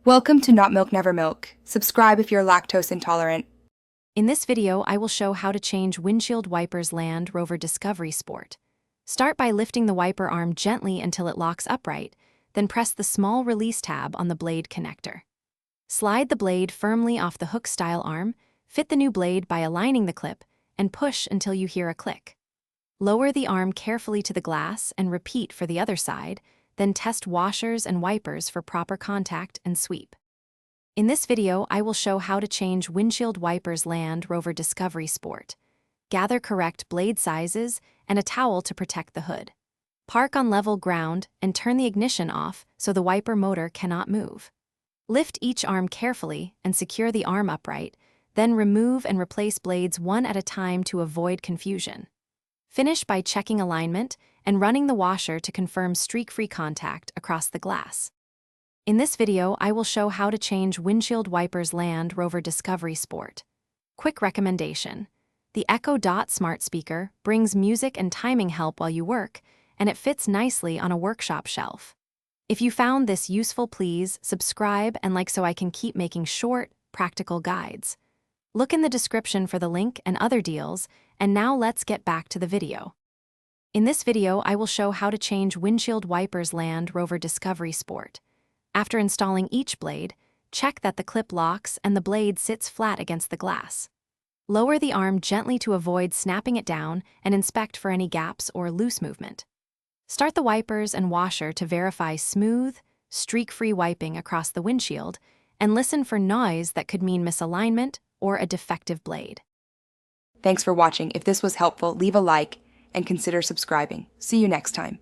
Welcome to Not Milk Never Milk. Subscribe if you're lactose intolerant. In this video, I will show how to change windshield wipers Land Rover Discovery Sport. Start by lifting the wiper arm gently until it locks upright, then press the small release tab on the blade connector. Slide the blade firmly off the hook-style arm, fit the new blade by aligning the clip, and push until you hear a click. Lower the arm carefully to the glass and repeat for the other side, then test washers and wipers for proper contact and sweep. In this video, I will show how to change windshield wipers Land Rover Discovery Sport. Gather correct blade sizes and a towel to protect the hood. Park on level ground and turn the ignition off so the wiper motor cannot move. Lift each arm carefully and secure the arm upright, then remove and replace blades one at a time to avoid confusion. Finish by checking alignment and running the washer to confirm streak-free contact across the glass. In this video, I will show how to change windshield wipers Land Rover Discovery Sport. Quick recommendation: the Echo Dot smart speaker brings music and timing help while you work, and it fits nicely on a workshop shelf. If you found this useful, please subscribe and like so I can keep making short, practical guides. Look in the description for the link and other deals, and now let's get back to the video. In this video, I will show how to change windshield wipers Land Rover Discovery Sport. After installing each blade, check that the clip locks and the blade sits flat against the glass. Lower the arm gently to avoid snapping it down and inspect for any gaps or loose movement. Start the wipers and washer to verify smooth, streak-free wiping across the windshield, and listen for noise that could mean misalignment or a defective blade. Thanks for watching. If this was helpful, leave a like and consider subscribing. See you next time.